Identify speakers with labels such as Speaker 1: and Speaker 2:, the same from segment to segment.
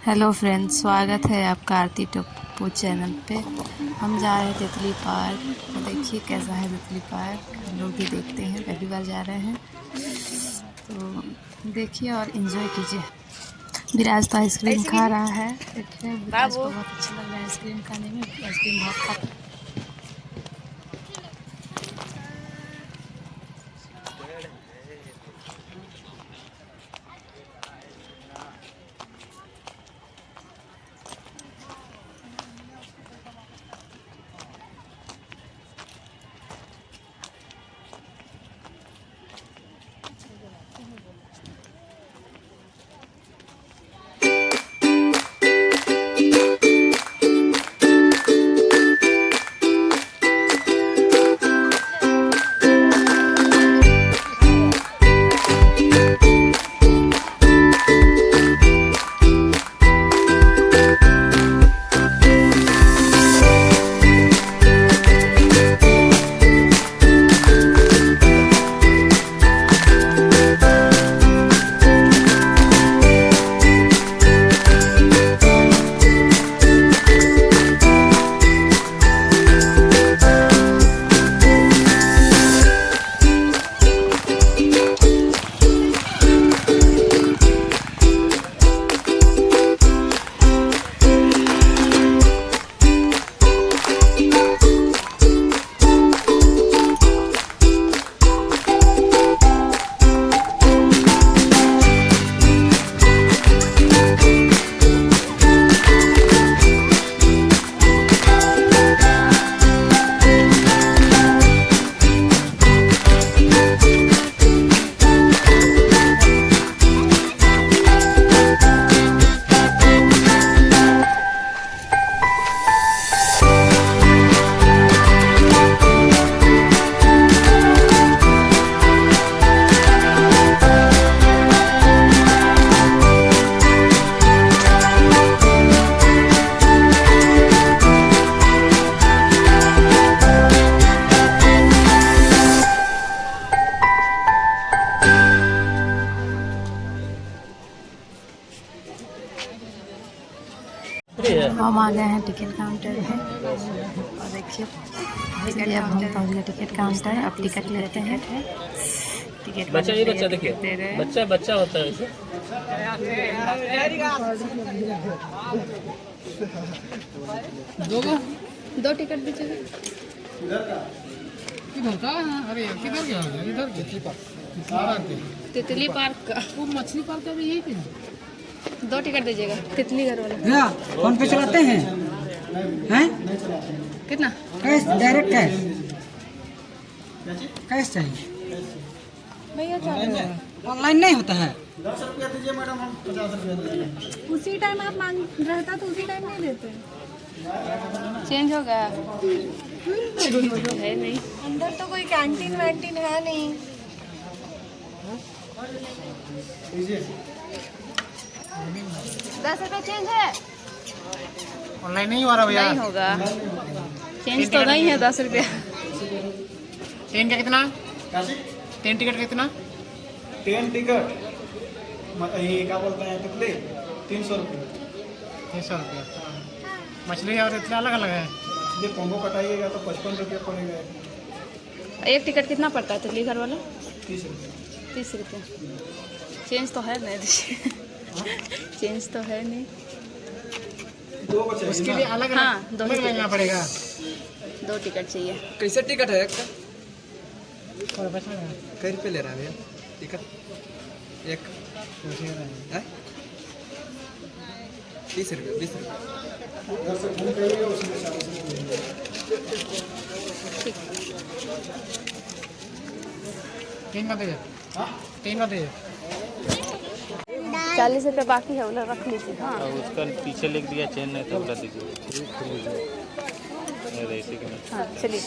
Speaker 1: Hello friends, स्वागत है आपका आरती टप्पू चैनल पे। हम जा रहे हैं तितली पार्क। देखिए कैसा है तितली पार्क, हम लोग भी देखते हैं, पहली बार जा रहे हैं तो देखिए और इन्जॉय कीजिए। विराज तो आइसक्रीम खा रहा है। देखिए विराज को बहुत अच्छा लग रहा है आइसक्रीम खाने में। आइसक्रीम बहुत खाता है। हम आ गए हैं टिकट काउंटर में और देखिए इसलिए अब हम पहुँच गए टिकट काउंटर। अब टिकट लेते हैं। टिकट
Speaker 2: बच्चा ये बच्चा देखिए, बच्चा होता है वैसे।
Speaker 1: दो टिकट दीजिए।
Speaker 3: किधर का? अरे किधर गया? इधर
Speaker 1: तितली पार्क का।
Speaker 3: वो मछली पार्क का भी यही पे।
Speaker 1: दो टिकट दीजिएगा। तितली घर वाले
Speaker 3: भैया फोन पे चलाते हैं? हैं?
Speaker 1: कितना?
Speaker 3: Cash, direct cash. कैश चाहिए
Speaker 1: भैया।
Speaker 3: ऑनलाइन नहीं होता है।
Speaker 4: 10 रुपया दीजिए मैडम, हम 50 रुपया दीजिए।
Speaker 1: उसी टाइम आप मांग रहता तो उसी टाइम नहीं देते। चेंज हो गया है नहीं। अंदर तो कोई कैंटीन वैंटीन है नहीं।
Speaker 4: दीजिए।
Speaker 1: 10 रुपये चेंज है।
Speaker 3: ऑनलाइन नहीं हो रहा भैया।
Speaker 1: नहीं होगा, चेंज तो नहीं है 10 रुपया।
Speaker 3: ट्रेन का कितना? ट्रेन टिकट कितना?
Speaker 4: 10 टिकट ये क्या बोलते हैं तितली 300 रुपये।
Speaker 3: 300 रुपया। मछली और इतना अलग अलग है।
Speaker 4: ये कॉम्बो कटाइएगा तो 55 रुपया पड़ेगा।
Speaker 1: एक टिकट कितना पड़ता है तितली घर वाला?
Speaker 4: 30 रुपये।
Speaker 1: 30 रुपये। चेंज तो है नहीं दीजिए। चेंज तो है नहीं।
Speaker 4: दो बचे
Speaker 3: उसके लिए अलग अलग
Speaker 1: हाँ, दो ही
Speaker 3: लेना पड़ेगा।
Speaker 1: 2 टिकट चाहिए।
Speaker 5: कैसे टिकट है एक का?
Speaker 3: पैसा
Speaker 5: कई रुपये ले रहा है भैया टिकट एक? है 30 रुपये 20 रुपये।
Speaker 4: घर से फोन करिएगा उसमें 40 रुपये।
Speaker 1: ठीक।
Speaker 3: तीन का दीजिए। तीन का दीजिए।
Speaker 1: 40 रुपये बाकी है, उधर रख लीजिए। हाँ,
Speaker 2: उसका पीछे लिख दिया चेन नहीं तो उल्टा दीजिए।
Speaker 1: हाँ चलिए।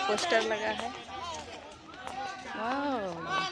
Speaker 1: पोस्टर लगा है। वाह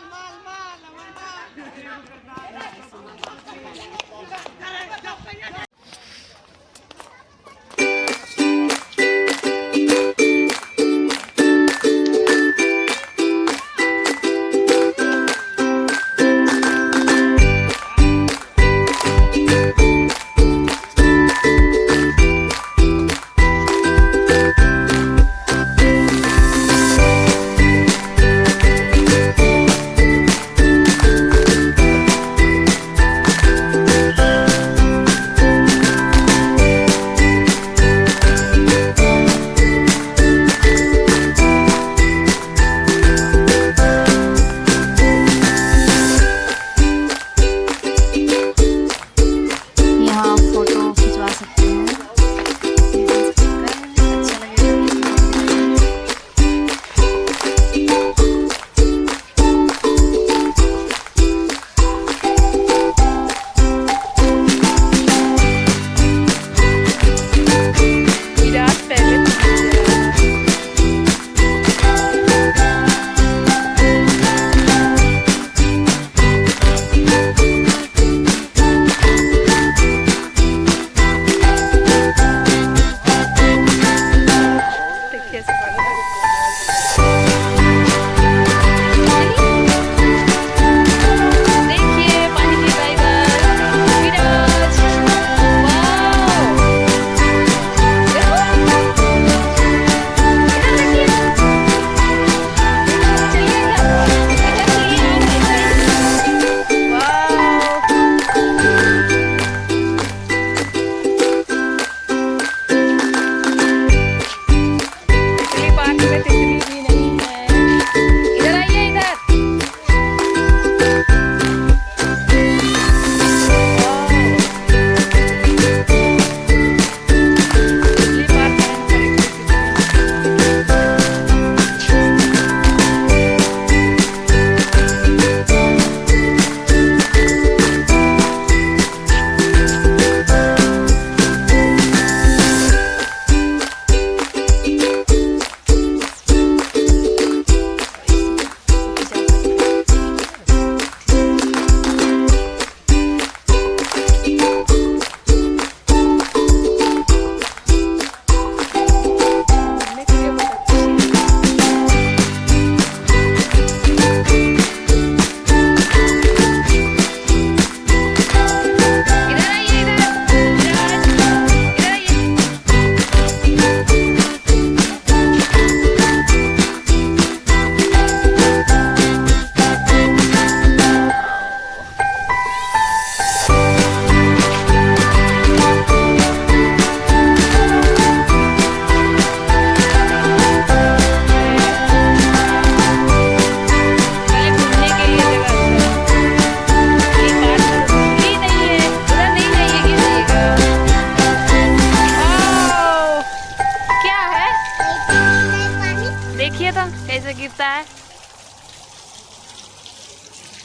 Speaker 1: कैसे गिरता है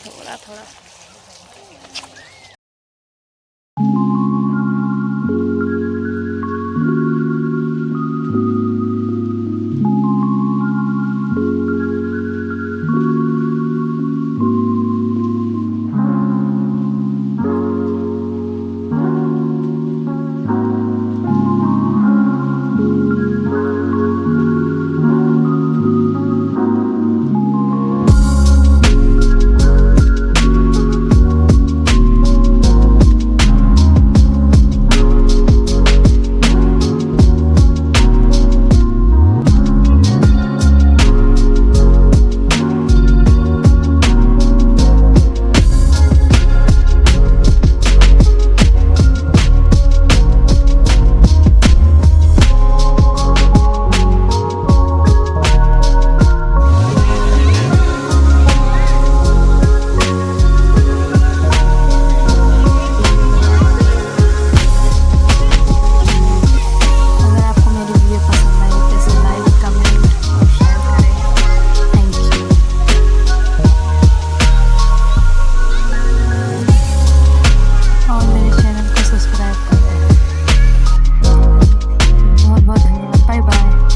Speaker 1: थोड़ा थोड़ा।